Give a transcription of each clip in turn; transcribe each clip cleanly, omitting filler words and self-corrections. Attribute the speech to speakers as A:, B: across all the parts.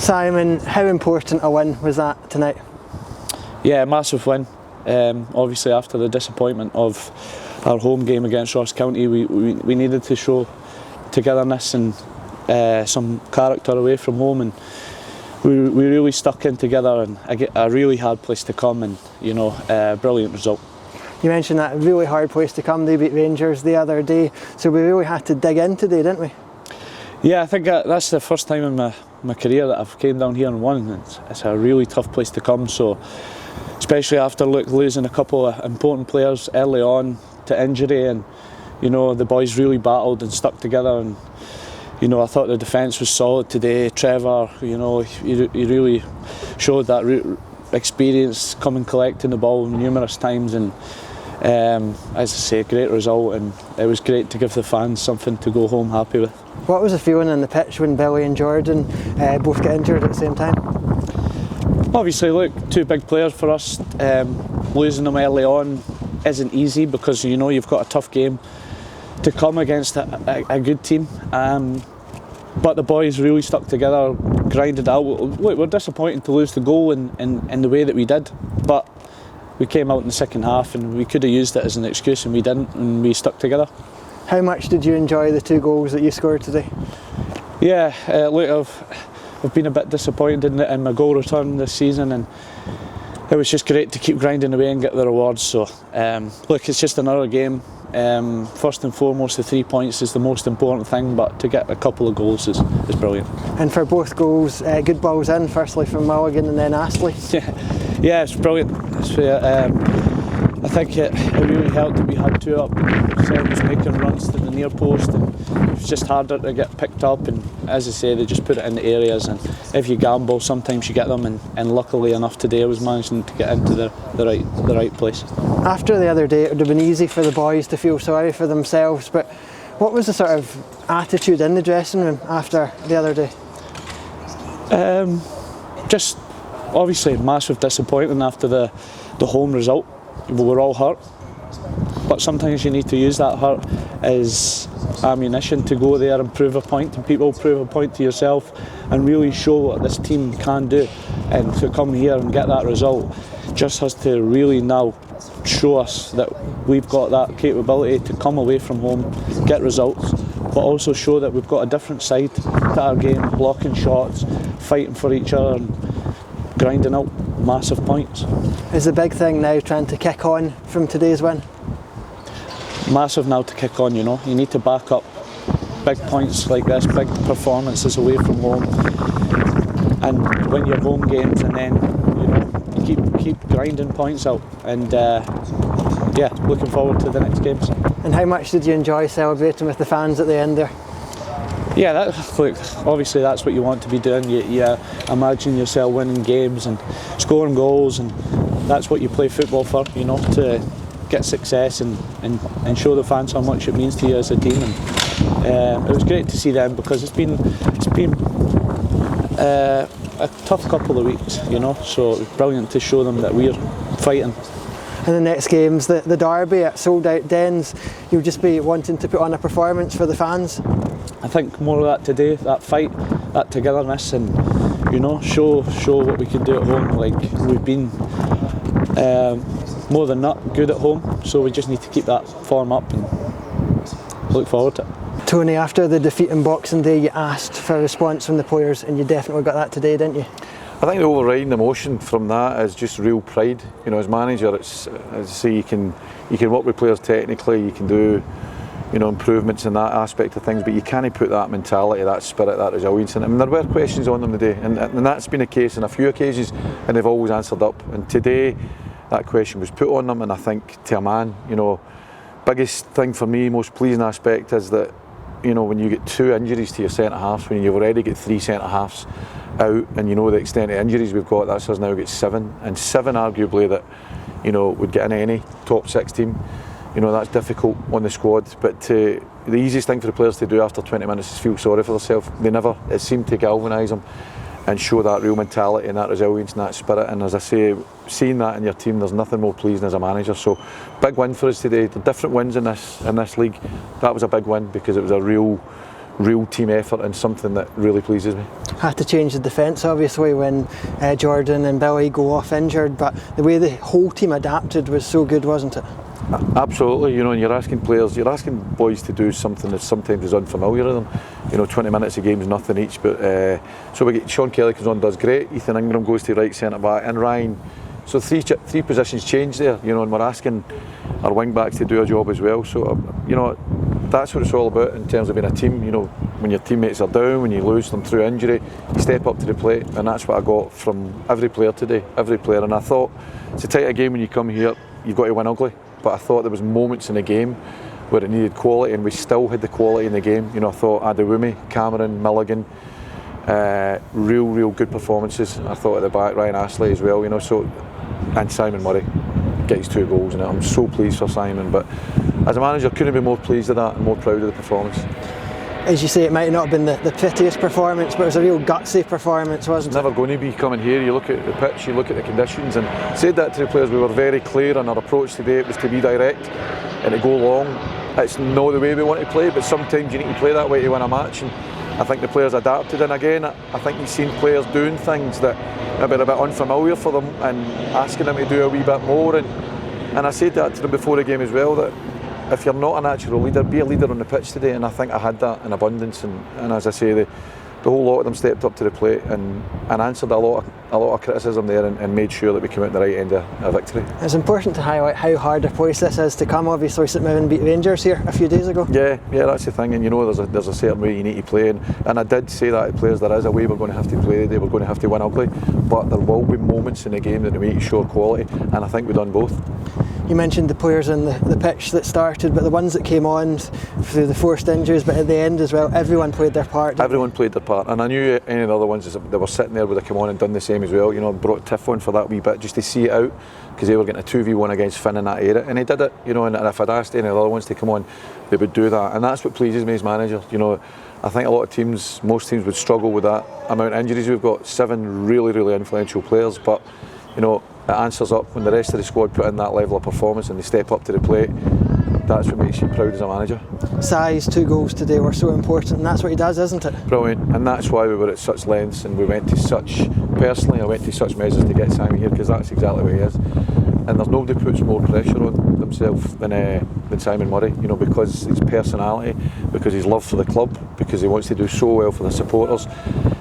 A: Simon, how important a win was that tonight?
B: Yeah, massive win. Obviously after the disappointment of our home game against Ross County, we needed to show togetherness and some character away from home, and we really stuck in together, and a really hard place to come, and brilliant result.
A: You mentioned that really hard place to come. They beat Rangers the other day, so we really had to dig in today, didn't we?
B: Yeah, I think that's the first time in my career that I've came down here and won. It's a really tough place to come, so especially after losing a couple of important players early on to injury, and the boys really battled and stuck together, and I thought the defence was solid today. Trevor, he really showed that experience coming collecting the ball numerous times, and as I say, great result, and it was great to give the fans something to go home happy with.
A: What was the feeling on the pitch when Billy and Jordan both got injured at the same time?
B: Obviously, look, two big players for us. Losing them early on isn't easy because you've got a tough game to come against a good team. But the boys really stuck together, grinded out. Look, we're disappointed to lose the goal in the way that we did, but we came out in the second half and we could have used it as an excuse, and we didn't, and we stuck together.
A: How much did you enjoy the 2 goals that you scored today?
B: Yeah, look, I've been a bit disappointed in my goal return this season, and it was just great to keep grinding away and get the rewards. So look, it's just another game. First and foremost, the 3 points is the most important thing, but to get a couple of goals is brilliant.
A: And for both goals, good balls in, firstly from Mulligan and then Astley.
B: Yeah, it's brilliant. I think it really helped that we had 2 up centres making runs to the near post, and it was just harder to get picked up, and as I say, they just put it in the areas, and if you gamble sometimes you get them, and luckily enough today I was managing to get into the right place. After
A: the other day it would have been easy for the boys to feel sorry for themselves, but what was the sort of attitude in the dressing room after the other day?
B: Just obviously massive disappointment after the home result. We were all hurt, but sometimes you need to use that hurt as ammunition to go there and prove a point to people, prove a point to yourself, and really show what this team can do. And to come here and get that result just has to really now show us that we've got that capability to come away from home, get results, but also show that we've got a different side to our game, blocking shots, fighting for each other, and grinding out massive points.
A: Is the big thing now trying to kick on from today's win?
B: Massive now to kick on, you need to back up big points like this, big performances away from home, and win your home games, and then you keep grinding points out, and yeah, looking forward to the next games.
A: And how much did you enjoy celebrating with the fans at the end there?
B: Yeah, look, obviously that's what you want to be doing. You imagine yourself winning games and scoring goals, and that's what you play football for, to get success and show the fans how much it means to you as a team. And it was great to see them, because it's been a tough couple of weeks, so it was brilliant to show them that we're fighting.
A: In the next games, the derby at sold out dens, you'll just be wanting to put on a performance for the fans?
B: I think more of that today, that fight, that togetherness, and show what we can do at home. Like, we've been more than not good at home, so we just need to keep that form up and look forward to it.
A: Tony, after the defeat in Boxing Day, you asked for a response from the players, and you definitely got that today, didn't you?
C: I think the overriding emotion from that is just real pride. As manager, it's, as I say, you can work with players technically, you can do improvements in that aspect of things, but you can't put that mentality, that spirit, that resilience in it. I mean, there were questions on them today, and that's been the case on a few occasions, and they've always answered up. And today, that question was put on them, and I think to a man, biggest thing for me, most pleasing aspect is that, when you get 2 injuries to your centre halves, when you've already got 3 centre halves out, and the extent of injuries we've got, that's us now get 7, and 7 arguably that would get in any top 6 team. That's difficult on the squad, but the easiest thing for the players to do after 20 minutes is feel sorry for themselves. It seemed to galvanise them and show that real mentality and that resilience and that spirit. And as I say, seeing that in your team, there's nothing more pleasing as a manager. So big win for us today. The different wins in this league, that was a big win, because it was a real real team effort and something that really pleases me.
A: Had to change the defence obviously when Jordan and Billy go off injured, but the way the whole team adapted was so good, wasn't it?
C: Absolutely, and you're asking boys to do something that sometimes is unfamiliar to them. 20 minutes a game is nothing each, but so we get Sean Kelly comes on, does great. Ethan Ingram goes to right centre back, and Ryan. So three positions change there, and we're asking our wing backs to do a job as well. So that's what it's all about in terms of being a team. When your teammates are down, when you lose them through injury, you step up to the plate, and that's what I got from every player today, every player. And I thought it's a tighter game when you come here. You've got to win ugly. But I thought there was moments in the game where it needed quality, and we still had the quality in the game. I thought Adewumi, Cameron, Milligan, real good performances. I thought at the back, Ryan Astley as well. And Simon Murray gets 2 goals, and I'm so pleased for Simon. But as a manager, couldn't be more pleased with that and more proud of the performance.
A: As you say, it might not have been the prettiest performance, but it was a real gutsy performance, wasn't it?
C: It's never going to be coming here. You look at the pitch, you look at the conditions, and said that to the players. We were very clear on our approach today. It was to be direct and to go long. It's not the way we want to play, but sometimes you need to play that way to win a match. And I think the players adapted. And again, I think you've seen players doing things that have been a bit unfamiliar for them, and asking them to do a wee bit more. And I said that to them before the game as well, that if you're not a natural leader, be a leader on the pitch today. And I think I had that in abundance. And as I say, the whole lot of them stepped up to the plate and answered a lot of criticism there, and made sure that we came out the right end of a victory.
A: It's important to highlight how hard a place this is to come. Obviously, St Mirren beat Rangers here a few days ago. Yeah,
C: that's the thing. And there's a certain way you need to play. And I did say that to players, there is a way we're going to have to play today. We're going to have to win ugly, but there will be moments in the game that we need to show quality. And I think we've done both.
A: You mentioned the players on the pitch that started, but the ones that came on through the forced injuries, but at the end as well, everyone played their part.
C: Everyone played their part, and I knew any of the other ones that were sitting there would have come on and done the same as well. Brought Tiff on for that wee bit just to see it out, because they were getting a 2v1 against Finn in that era, and he did it. And if I'd asked any of the other ones to come on, they would do that, and that's what pleases me as manager. I think a lot of teams, most teams would struggle with that amount of injuries. We've got 7 really influential players, but it answers up when the rest of the squad put in that level of performance and they step up to the plate. That's what makes you proud as a manager.
A: Size, 2 goals today were so important, and that's what he does, isn't it?
C: Brilliant, and that's why we were at such lengths, and I went to such measures to get Simon here, because that's exactly what he is. And there's nobody puts more pressure on themselves than Simon Murray, because his personality, because his love for the club, because he wants to do so well for the supporters.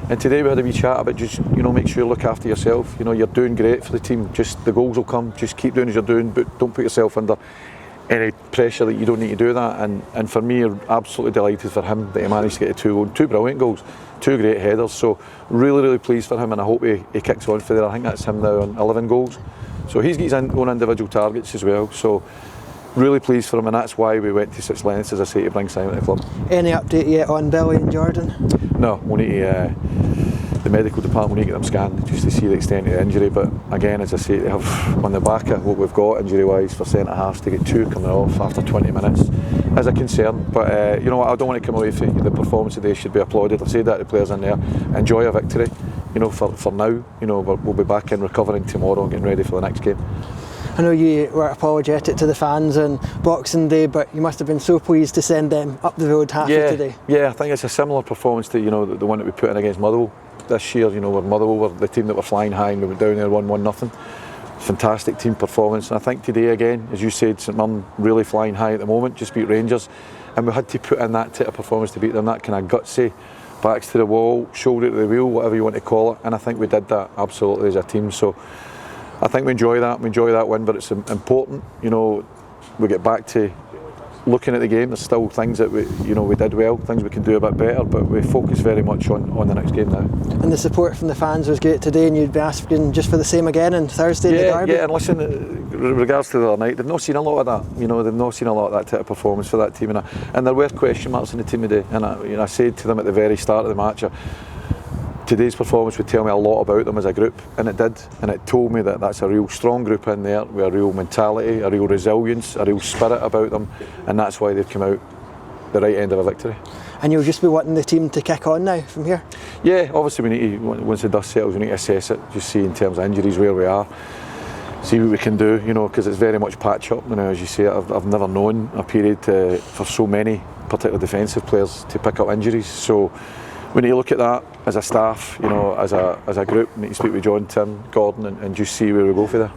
C: And today we had a wee chat about just, make sure you look after yourself. You're doing great for the team, just the goals will come, just keep doing as you're doing, but don't put yourself under any pressure that you don't need to do that. And for me, I'm absolutely delighted for him that he managed to get 2 brilliant goals, 2 great headers. So really pleased for him, and I hope he kicks on for there. I think that's him now on 11 goals. So he's got his own individual targets as well. So really pleased for him, and that's why we went to such lengths, as I say, to bring Simon to the club.
A: Any update yet on Billy and Jordan?
C: No, we'll need to, the medical department will need to get them scanned just to see the extent of the injury. But again, as I say, they have on the back of what we've got injury wise for centre halves, to get 2 coming off after 20 minutes is a concern. But I don't want to come away from the performance today should be applauded. I've said that to the players in there. Enjoy a victory. For now, we'll be back in recovering tomorrow and getting ready for the next game.
A: I know you were apologetic to the fans on Boxing Day, but you must have been so pleased to send them up the road happy today. Yeah,
C: I think it's a similar performance to the one that we put in against Motherwell this year. Where Motherwell were the team that were flying high, and we went down there 1-1-0. Fantastic team performance, and I think today again, as you said, St Mirren really flying high at the moment, just beat Rangers, and we had to put in that type of performance to beat them. That kind of gutsy, backs to the wall, shoulder to the wheel, whatever you want to call it, and I think we did that absolutely as a team. So I think we enjoy that win, but it's important. We get back to looking at the game. There's still things that we did well, things we can do a bit better, but we focus very much on the next game now. And
A: the support from the fans was great today, and you'd be asking just for the same again on Thursday in the derby?
C: Yeah, and listen, in regards to the other night, they've not seen a lot of that. They've not seen a lot of that type of performance for that team, and there were question marks in the team today. And I said to them at the very start of the match, today's performance would tell me a lot about them as a group, and it did, and it told me that that's a real strong group in there with a real mentality, a real resilience, a real spirit about them, and that's why they've come out the right end of a victory.
A: And you'll just be wanting the team to kick on now from here?
C: Yeah, obviously we need to, once the dust settles, we need to assess it, just see in terms of injuries where we are. see what we can do, you know, because it's very much patch up. You know, as you say, I've never known a period for so many, particularly defensive players, to pick up injuries. So we need to look at that as a staff, you know, as a group. We need to speak with John, Tim, Gordon, and just see where we go for there.